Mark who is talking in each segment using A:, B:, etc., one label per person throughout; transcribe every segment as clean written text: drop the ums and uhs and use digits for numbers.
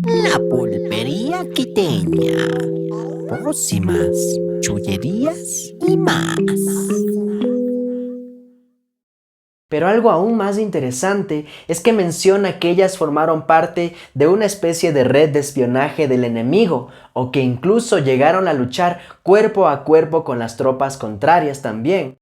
A: La pulpería quiteña. Pócimas, chullerías y más.
B: Pero algo aún más interesante es que menciona que ellas formaron parte de una especie de red de espionaje del enemigo, o que incluso llegaron a luchar cuerpo a cuerpo con las tropas contrarias también.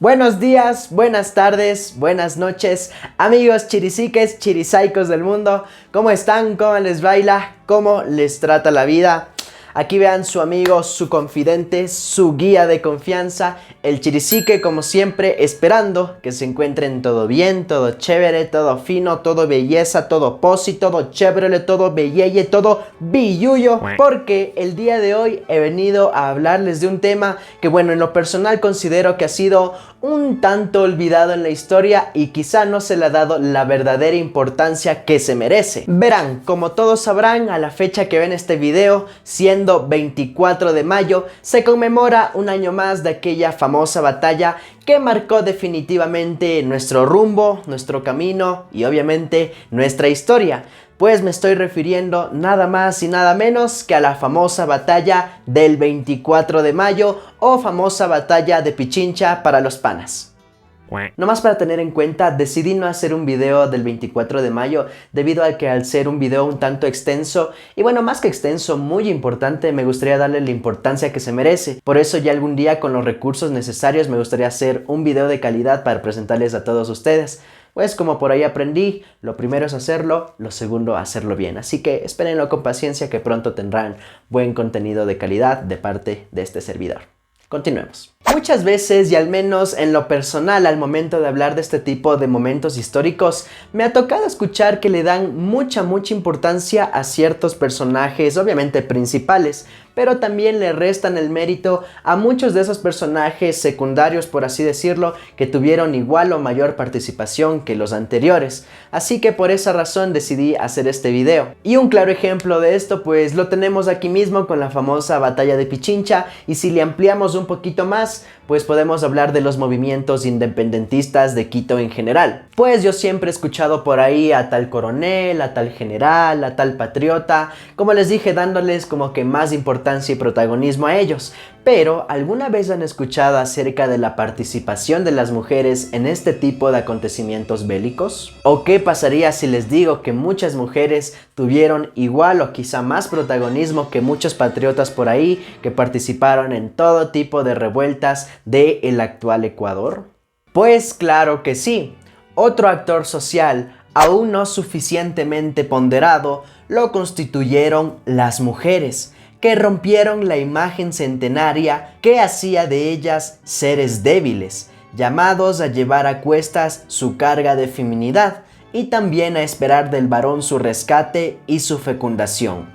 B: Buenos días, buenas tardes, buenas noches, amigos chirisiques, chirisaicos del mundo. ¿Cómo están? ¿Cómo les baila? ¿Cómo les trata la vida? Aquí vean su amigo, su confidente, su guía de confianza, el chirisique, como siempre, esperando que se encuentren todo bien, todo chévere, todo fino, todo belleza, todo posi, todo chévere, todo belleye, todo billuyo, porque el día de hoy he venido a hablarles de un tema que, bueno, en lo personal considero que ha sido un tanto olvidado en la historia y quizá no se le ha dado la verdadera importancia que se merece. Verán, como todos sabrán, a la fecha que ven este video, siendo 24 de mayo, se conmemora un año más de aquella famosa batalla que marcó definitivamente nuestro rumbo, nuestro camino y obviamente nuestra historia. Pues me estoy refiriendo nada más y nada menos que a la famosa batalla del 24 de mayo o famosa batalla de Pichincha para los panas. Nomás para tener en cuenta, decidí no hacer un video del 24 de mayo debido a que al ser un video un tanto extenso, y bueno, más que extenso, muy importante, me gustaría darle la importancia que se merece. Por eso ya algún día con los recursos necesarios me gustaría hacer un video de calidad para presentarles a todos ustedes. Pues como por ahí aprendí, lo primero es hacerlo, lo segundo hacerlo bien. Así que espérenlo con paciencia que pronto tendrán buen contenido de calidad de parte de este servidor. Continuemos. Muchas veces, y al menos en lo personal, al momento de hablar de este tipo de momentos históricos, me ha tocado escuchar que le dan mucha importancia a ciertos personajes, obviamente principales, pero también le restan el mérito a muchos de esos personajes secundarios, por así decirlo, que tuvieron igual o mayor participación que los anteriores. Así que por esa razón decidí hacer este video. Y un claro ejemplo de esto pues lo tenemos aquí mismo con la famosa batalla de Pichincha, y si le ampliamos un poquito más, pues podemos hablar de los movimientos independentistas de Quito en general. Pues yo siempre he escuchado por ahí a tal coronel, a tal general, a tal patriota, como les dije, dándoles como que más importancia y protagonismo a ellos. Pero, ¿alguna vez han escuchado acerca de la participación de las mujeres en este tipo de acontecimientos bélicos? ¿O qué pasaría si les digo que muchas mujeres tuvieron igual o quizá más protagonismo que muchos patriotas por ahí que participaron en todo tipo de revueltas del actual Ecuador? Pues claro que sí. Otro actor social, aún no suficientemente ponderado, lo constituyeron las mujeres, que rompieron la imagen centenaria que hacía de ellas seres débiles, llamados a llevar a cuestas su carga de feminidad y también a esperar del varón su rescate y su fecundación.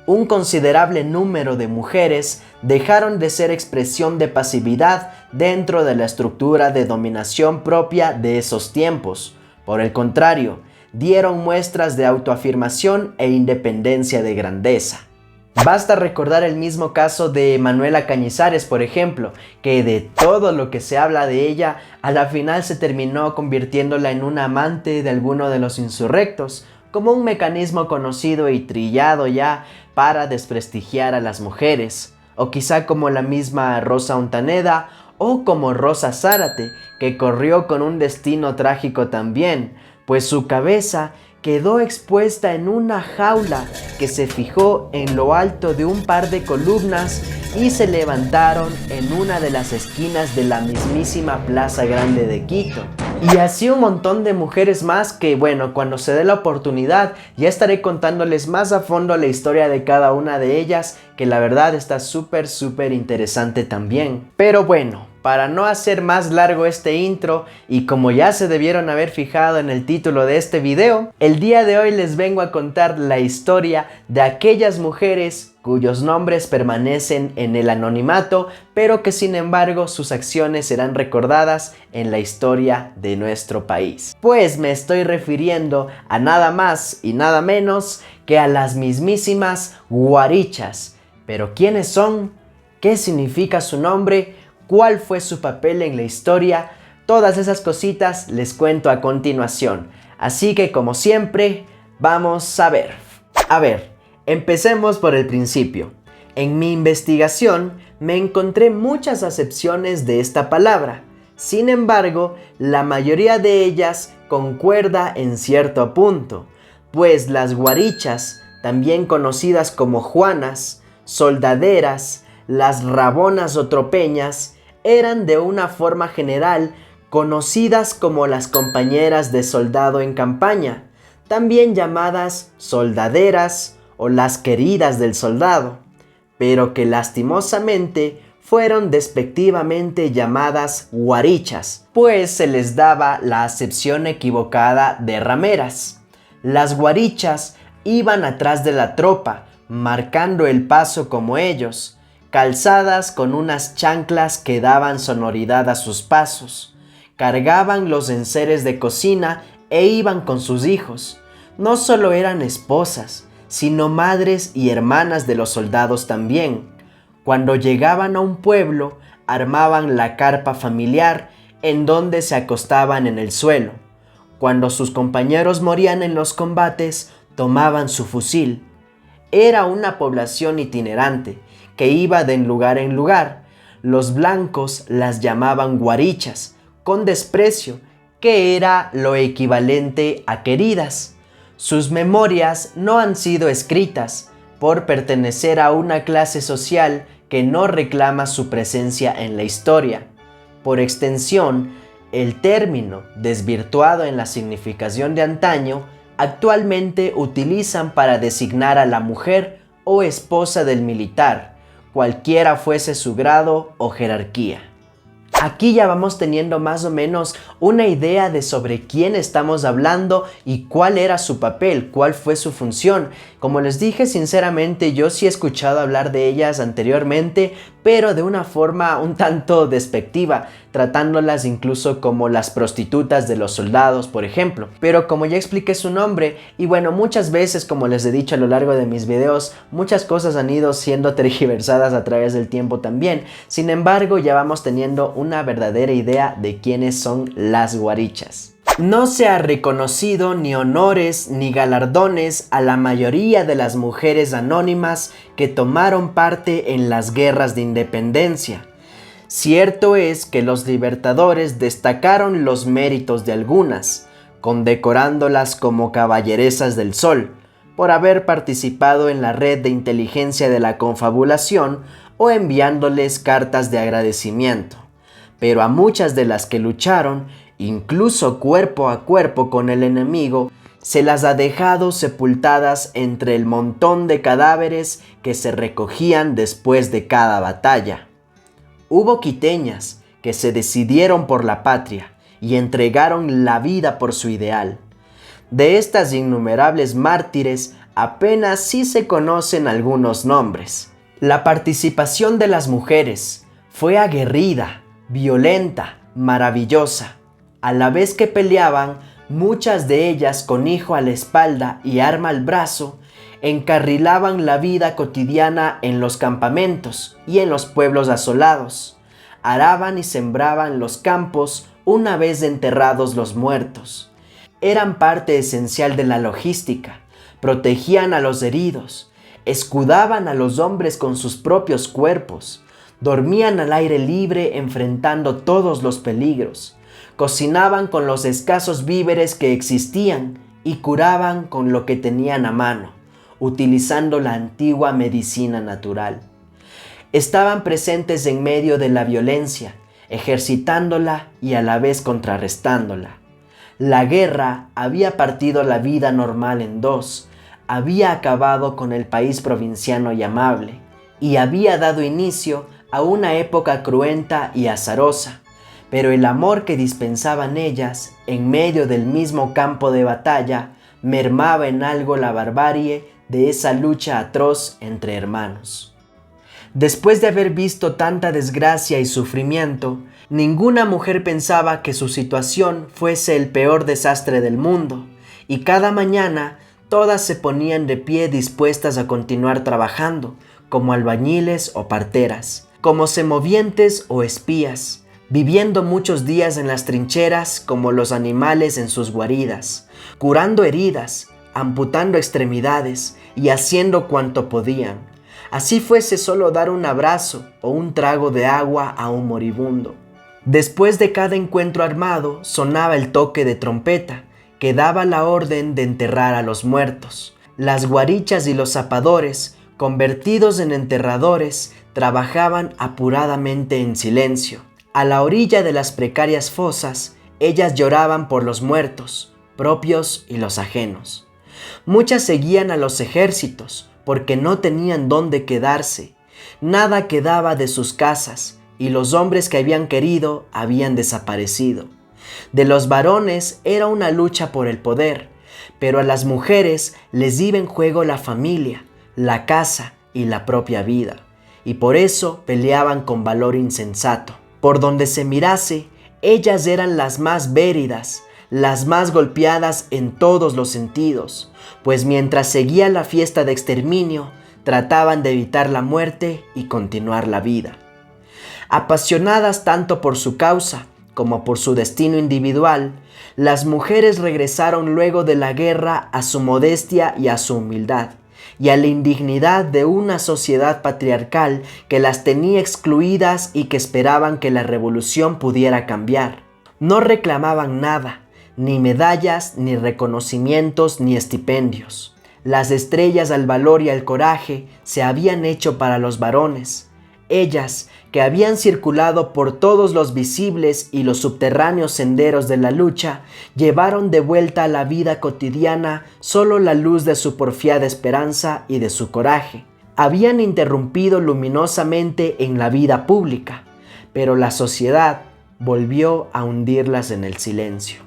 B: Un considerable número de mujeres dejaron de ser expresión de pasividad dentro de la estructura de dominación propia de esos tiempos. Por el contrario, dieron muestras de autoafirmación e independencia de grandeza. Basta recordar el mismo caso de Manuela Cañizares, por ejemplo, que de todo lo que se habla de ella, a la final se terminó convirtiéndola en una amante de alguno de los insurrectos, como un mecanismo conocido y trillado ya para desprestigiar a las mujeres, o quizá como la misma Rosa Ontaneda o como Rosa Zárate, que corrió con un destino trágico también, pues su cabeza quedó expuesta en una jaula que se fijó en lo alto de un par de columnas y se levantaron en una de las esquinas de la mismísima Plaza Grande de Quito. Y así un montón de mujeres más que, bueno, cuando se dé la oportunidad ya estaré contándoles más a fondo la historia de cada una de ellas, que la verdad está súper interesante también. Pero bueno, para no hacer más largo este intro y como ya se debieron haber fijado en el título de este video, el día de hoy les vengo a contar la historia de aquellas mujeres cuyos nombres permanecen en el anonimato, pero que sin embargo sus acciones serán recordadas en la historia de nuestro país. Pues me estoy refiriendo a nada más y nada menos que a las mismísimas guarichas. ¿Pero quiénes son? ¿Qué significa su nombre? ¿Cuál fue su papel en la historia? Todas esas cositas les cuento a continuación. Así que como siempre, vamos a ver. Empecemos por el principio. En mi investigación me encontré muchas acepciones de esta palabra. Sin embargo, la mayoría de ellas concuerda en cierto punto, pues las guarichas, también conocidas como juanas, soldaderas, las rabonas o tropeñas, eran de una forma general conocidas como las compañeras de soldado en campaña, también llamadas soldaderas o las queridas del soldado, pero que lastimosamente fueron despectivamente llamadas guarichas, pues se les daba la acepción equivocada de rameras. Las guarichas iban atrás de la tropa, marcando el paso como ellos, calzadas con unas chanclas que daban sonoridad a sus pasos. Cargaban los enseres de cocina e iban con sus hijos. No solo eran esposas, sino madres y hermanas de los soldados también. Cuando llegaban a un pueblo, armaban la carpa familiar en donde se acostaban en el suelo. Cuando sus compañeros morían en los combates, tomaban su fusil. Era una población itinerante que iba de lugar en lugar. Los blancos las llamaban guarichas, con desprecio, que era lo equivalente a queridas. Sus memorias no han sido escritas por pertenecer a una clase social que no reclama su presencia en la historia. Por extensión, el término, desvirtuado en la significación de antaño, actualmente utilizan para designar a la mujer o esposa del militar, cualquiera fuese su grado o jerarquía. Aquí ya vamos teniendo más o menos una idea de sobre quién estamos hablando y cuál era su papel, cuál fue su función. Como les dije, sinceramente yo sí he escuchado hablar de ellas anteriormente, pero de una forma un tanto despectiva, tratándolas incluso como las prostitutas de los soldados, por ejemplo. Pero como ya expliqué su nombre, y bueno, muchas veces, como les he dicho a lo largo de mis videos, muchas cosas han ido siendo tergiversadas a través del tiempo también. Sin embargo, ya vamos teniendo una verdadera idea de quiénes son las guarichas. No se ha reconocido ni honores ni galardones a la mayoría de las mujeres anónimas que tomaron parte en las guerras de independencia. Cierto es que los libertadores destacaron los méritos de algunas, condecorándolas como caballeresas del sol, por haber participado en la red de inteligencia de la confabulación o enviándoles cartas de agradecimiento. Pero a muchas de las que lucharon, incluso cuerpo a cuerpo con el enemigo, se las ha dejado sepultadas entre el montón de cadáveres que se recogían después de cada batalla. Hubo quiteñas que se decidieron por la patria y entregaron la vida por su ideal. De estas innumerables mártires apenas sí se conocen algunos nombres. La participación de las mujeres fue aguerrida, violenta, maravillosa. A la vez que peleaban, muchas de ellas con hijo a la espalda y arma al brazo, encarrilaban la vida cotidiana en los campamentos y en los pueblos asolados. Araban y sembraban los campos una vez enterrados los muertos. Eran parte esencial de la logística, protegían a los heridos, escudaban a los hombres con sus propios cuerpos, dormían al aire libre enfrentando todos los peligros, cocinaban con los escasos víveres que existían y curaban con lo que tenían a mano, utilizando la antigua medicina natural. Estaban presentes en medio de la violencia, ejercitándola y a la vez contrarrestándola. La guerra había partido la vida normal en dos, había acabado con el país provinciano y amable, y había dado inicio a una época cruenta y azarosa, pero el amor que dispensaban ellas en medio del mismo campo de batalla mermaba en algo la barbarie de esa lucha atroz entre hermanos. Después de haber visto tanta desgracia y sufrimiento, ninguna mujer pensaba que su situación fuese el peor desastre del mundo, y cada mañana todas se ponían de pie dispuestas a continuar trabajando, como albañiles o parteras, como semovientes o espías, viviendo muchos días en las trincheras como los animales en sus guaridas, curando heridas, amputando extremidades y haciendo cuanto podían. Así fuese solo dar un abrazo o un trago de agua a un moribundo. Después de cada encuentro armado sonaba el toque de trompeta, que daba la orden de enterrar a los muertos. Las guarichas y los zapadores, convertidos en enterradores, trabajaban apuradamente en silencio. A la orilla de las precarias fosas, ellas lloraban por los muertos, propios y los ajenos. Muchas seguían a los ejércitos, porque no tenían dónde quedarse. Nada quedaba de sus casas, y los hombres que habían querido habían desaparecido. De los varones era una lucha por el poder, pero a las mujeres les iba en juego la familia, la casa y la propia vida, y por eso peleaban con valor insensato. Por donde se mirase, ellas eran las más béridas, las más golpeadas en todos los sentidos, pues mientras seguía la fiesta de exterminio, trataban de evitar la muerte y continuar la vida. Apasionadas tanto por su causa como por su destino individual, las mujeres regresaron luego de la guerra a su modestia y a su humildad, y a la indignidad de una sociedad patriarcal que las tenía excluidas y que esperaban que la revolución pudiera cambiar. No reclamaban nada, ni medallas, ni reconocimientos, ni estipendios. Las estrellas al valor y al coraje se habían hecho para los varones. Ellas, que habían circulado por todos los visibles y los subterráneos senderos de la lucha, llevaron de vuelta a la vida cotidiana solo la luz de su porfiada esperanza y de su coraje. Habían interrumpido luminosamente en la vida pública, pero la sociedad volvió a hundirlas en el silencio.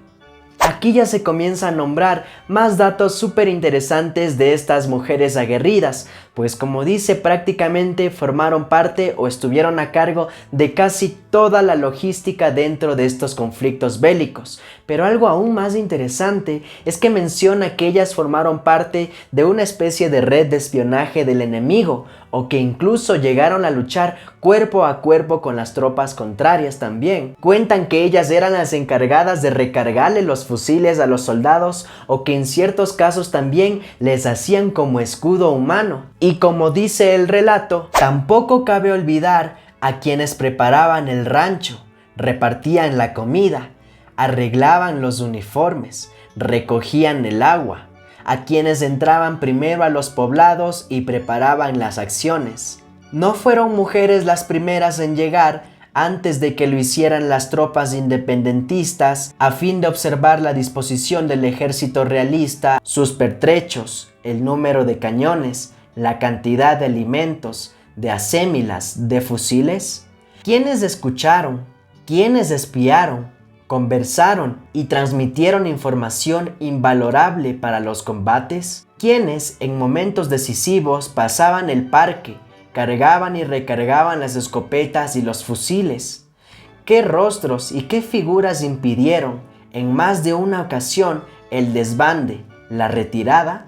B: Aquí ya se comienza a nombrar más datos súper interesantes de estas mujeres aguerridas, pues como dice, prácticamente formaron parte o estuvieron a cargo de casi toda la logística dentro de estos conflictos bélicos. Pero algo aún más interesante es que menciona que ellas formaron parte de una especie de red de espionaje del enemigo, o que incluso llegaron a luchar cuerpo a cuerpo con las tropas contrarias también. Cuentan que ellas eran las encargadas de recargarle los fusiles a los soldados, o que en ciertos casos también les hacían como escudo humano. Y como dice el relato, tampoco cabe olvidar a quienes preparaban el rancho, repartían la comida, arreglaban los uniformes, recogían el agua, a quienes entraban primero a los poblados y preparaban las acciones. No fueron mujeres las primeras en llegar antes de que lo hicieran las tropas independentistas a fin de observar la disposición del ejército realista, sus pertrechos, el número de cañones, la cantidad de alimentos, de acémilas, de fusiles. ¿Quiénes escucharon? ¿Quiénes espiaron? ¿Conversaron y transmitieron información invalorable para los combates? ¿Quiénes en momentos decisivos pasaban el parque, cargaban y recargaban las escopetas y los fusiles? ¿Qué rostros y qué figuras impidieron en más de una ocasión el desbande, la retirada?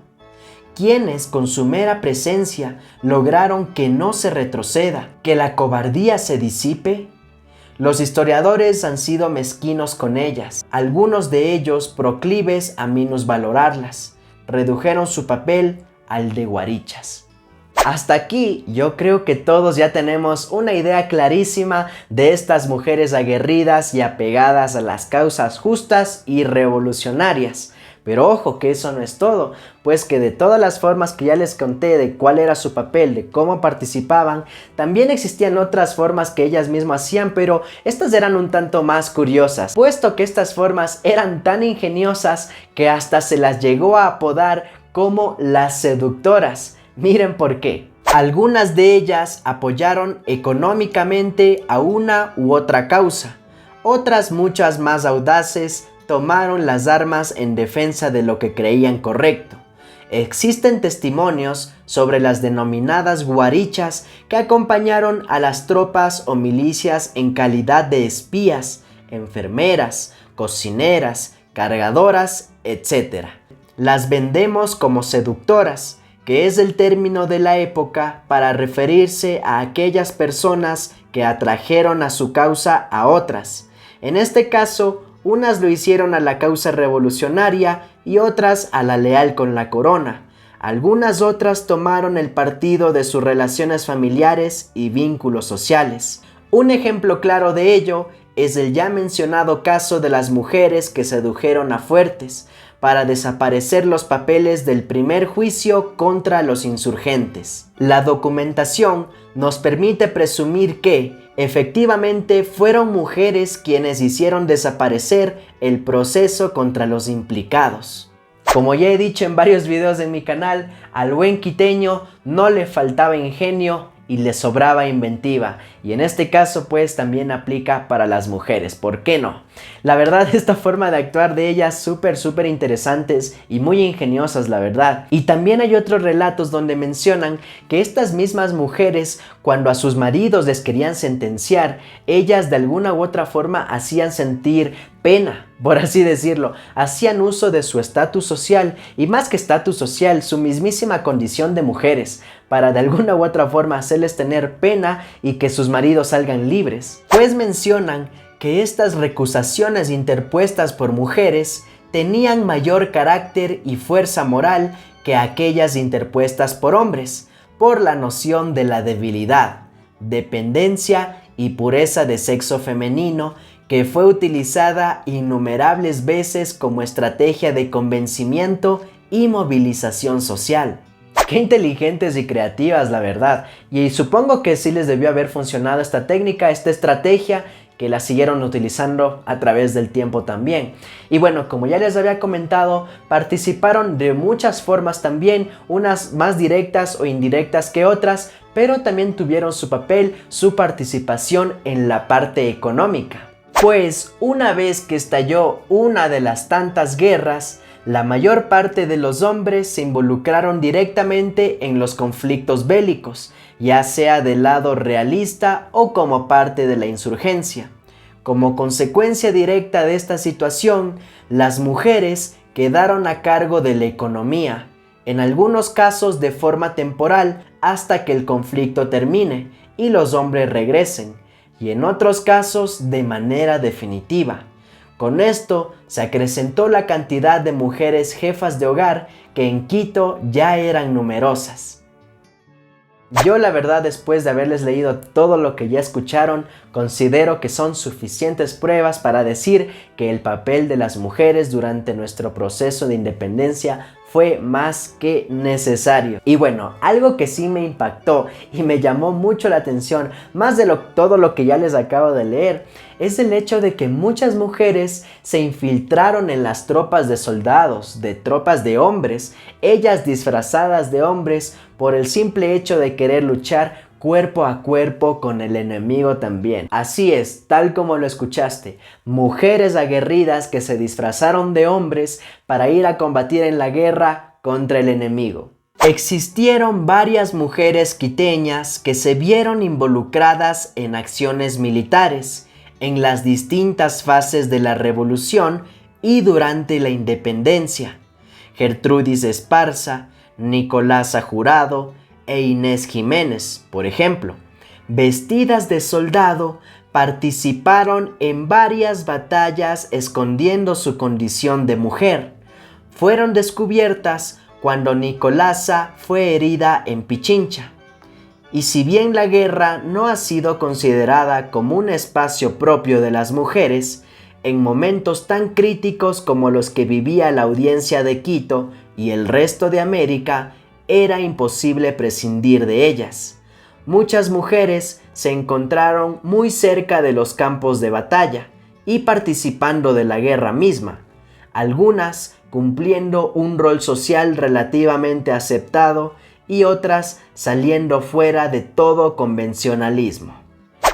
B: ¿Quiénes con su mera presencia lograron que no se retroceda, que la cobardía se disipe? Los historiadores han sido mezquinos con ellas, algunos de ellos proclives a minusvalorarlas, redujeron su papel al de guarichas. Hasta aquí yo creo que todos ya tenemos una idea clarísima de estas mujeres aguerridas y apegadas a las causas justas y revolucionarias. Pero ojo que eso no es todo, pues que de todas las formas que ya les conté de cuál era su papel, de cómo participaban, también existían otras formas que ellas mismas hacían, pero estas eran un tanto más curiosas, puesto que estas formas eran tan ingeniosas que hasta se las llegó a apodar como las seductoras. Miren por qué. Algunas de ellas apoyaron económicamente a una u otra causa. Otras, muchas más audaces, tomaron las armas en defensa de lo que creían correcto. Existen testimonios sobre las denominadas guarichas que acompañaron a las tropas o milicias en calidad de espías, enfermeras, cocineras, cargadoras, etc. Las vendemos como seductoras, que es el término de la época para referirse a aquellas personas que atrajeron a su causa a otras. En este caso, unas lo hicieron a la causa revolucionaria y otras a la leal con la corona. Algunas otras tomaron el partido de sus relaciones familiares y vínculos sociales. Un ejemplo claro de ello es el ya mencionado caso de las mujeres que sedujeron a Fuertes para desaparecer los papeles del primer juicio contra los insurgentes. La documentación nos permite presumir que, efectivamente, fueron mujeres quienes hicieron desaparecer el proceso contra los implicados. Como ya he dicho en varios videos en mi canal, al buen quiteño no le faltaba ingenio y le sobraba inventiva, y en este caso pues también aplica para las mujeres, ¿por qué no? La verdad, esta forma de actuar de ellas súper interesantes y muy ingeniosas, la verdad. Y también hay otros relatos donde mencionan que estas mismas mujeres, cuando a sus maridos les querían sentenciar, ellas de alguna u otra forma hacían sentir pena, por así decirlo, hacían uso de su estatus social y, más que estatus social, su mismísima condición de mujeres, para de alguna u otra forma hacerles tener pena y que sus maridos salgan libres. Pues mencionan que estas recusaciones interpuestas por mujeres tenían mayor carácter y fuerza moral que aquellas interpuestas por hombres, por la noción de la debilidad, dependencia y pureza de sexo femenino, que fue utilizada innumerables veces como estrategia de convencimiento y movilización social. Qué inteligentes y creativas, la verdad, y supongo que sí les debió haber funcionado esta técnica, esta estrategia, que la siguieron utilizando a través del tiempo también. Y bueno, como ya les había comentado, participaron de muchas formas también, unas más directas o indirectas que otras, pero también tuvieron su papel, su participación en la parte económica. Pues una vez que estalló una de las tantas guerras, la mayor parte de los hombres se involucraron directamente en los conflictos bélicos, ya sea del lado realista o como parte de la insurgencia. Como consecuencia directa de esta situación, las mujeres quedaron a cargo de la economía, en algunos casos de forma temporal hasta que el conflicto termine y los hombres regresen, y en otros casos de manera definitiva. Con esto se acrecentó la cantidad de mujeres jefas de hogar que en Quito ya eran numerosas. Yo, la verdad, después de haberles leído todo lo que ya escucharon, considero que son suficientes pruebas para decir que el papel de las mujeres durante nuestro proceso de independencia fue más que necesario. Y bueno, algo que sí me impactó y me llamó mucho la atención, más de todo lo que ya les acabo de leer, es el hecho de que muchas mujeres se infiltraron en las tropas de soldados, de tropas de hombres, ellas disfrazadas de hombres por el simple hecho de querer luchar cuerpo a cuerpo con el enemigo también. Así es, tal como lo escuchaste, mujeres aguerridas que se disfrazaron de hombres para ir a combatir en la guerra contra el enemigo. Existieron varias mujeres quiteñas que se vieron involucradas en acciones militares, en las distintas fases de la revolución y durante la independencia. Gertrudis Esparza, Nicolasa Jurado e Inés Jiménez, por ejemplo, vestidas de soldado, participaron en varias batallas escondiendo su condición de mujer. Fueron descubiertas cuando Nicolasa fue herida en Pichincha. Y si bien la guerra no ha sido considerada como un espacio propio de las mujeres, en momentos tan críticos como los que vivía la audiencia de Quito y el resto de América, era imposible prescindir de ellas. Muchas mujeres se encontraron muy cerca de los campos de batalla y participando de la guerra misma, algunas cumpliendo un rol social relativamente aceptado y otras saliendo fuera de todo convencionalismo.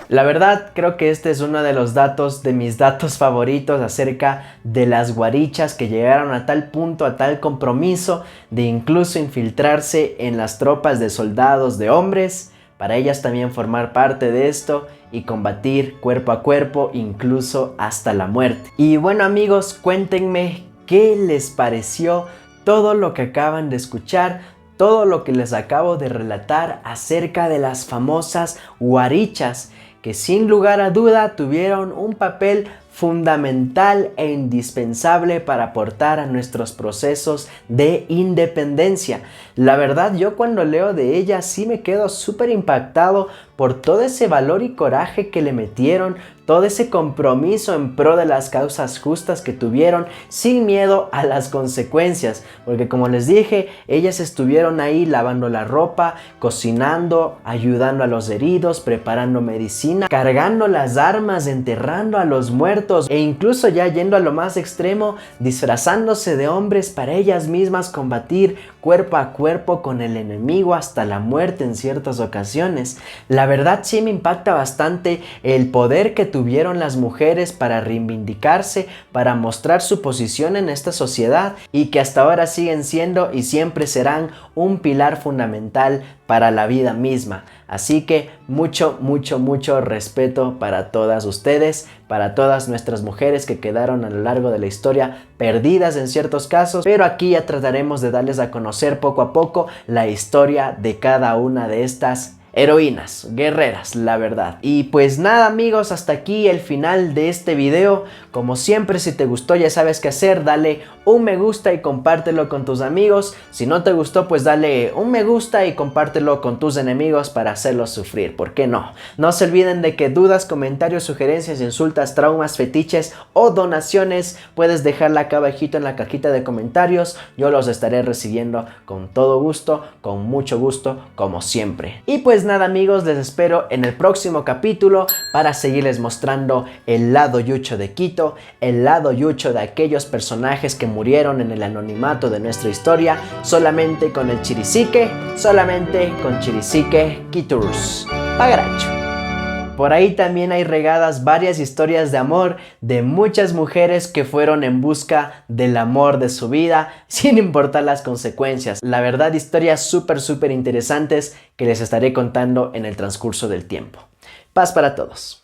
B: La verdad, creo que este es uno de los datos, de mis datos favoritos acerca de las guarichas que llegaron a tal punto, a tal compromiso de incluso infiltrarse en las tropas de soldados de hombres, para ellas también formar parte de esto y combatir cuerpo a cuerpo, incluso hasta la muerte. Y bueno amigos, cuéntenme qué les pareció todo lo que acaban de escuchar, todo lo que les acabo de relatar acerca de las famosas guarichas, que sin lugar a duda tuvieron un papel fundamental e indispensable para aportar a nuestros procesos de independencia. La verdad, yo cuando leo de ellas sí me quedo súper impactado por todo ese valor y coraje que le metieron, todo ese compromiso en pro de las causas justas que tuvieron, sin miedo a las consecuencias, porque como les dije, ellas estuvieron ahí lavando la ropa, cocinando, ayudando a los heridos, preparando medicina, cargando las armas, enterrando a los muertos e incluso ya yendo a lo más extremo, disfrazándose de hombres para ellas mismas combatir cuerpo a cuerpo con el enemigo hasta la muerte en ciertas ocasiones. La verdad sí me impacta bastante el poder que tuvieron las mujeres para reivindicarse, para mostrar su posición en esta sociedad y que hasta ahora siguen siendo y siempre serán un pilar fundamental para la vida misma. Así que mucho respeto para todas ustedes, para todas nuestras mujeres que quedaron a lo largo de la historia perdidas en ciertos casos, pero aquí ya trataremos de darles a conocer poco a poco la historia de cada una de estas heroínas, guerreras, la verdad. Y pues nada amigos, hasta aquí el final de este video. Como siempre, si te gustó ya sabes qué hacer, dale un me gusta y compártelo con tus amigos. Si no te gustó, pues dale un me gusta y compártelo con tus enemigos para hacerlos sufrir, ¿por qué no? No se olviden de que dudas, comentarios, sugerencias, insultas, traumas, fetiches o donaciones puedes dejarla acá abajito en la cajita de comentarios. Yo los estaré recibiendo con todo gusto, con mucho gusto, como siempre. Y pues nada amigos, les espero en el próximo capítulo para seguirles mostrando el lado yucho de Quito, el lado yucho de aquellos personajes que murieron en el anonimato de nuestra historia, solamente con el Chirisique, solamente con Chirisique Quiturus. Pagaracho. Por ahí también hay regadas varias historias de amor de muchas mujeres que fueron en busca del amor de su vida sin importar las consecuencias. La verdad, historias súper interesantes que les estaré contando en el transcurso del tiempo. Paz para todos.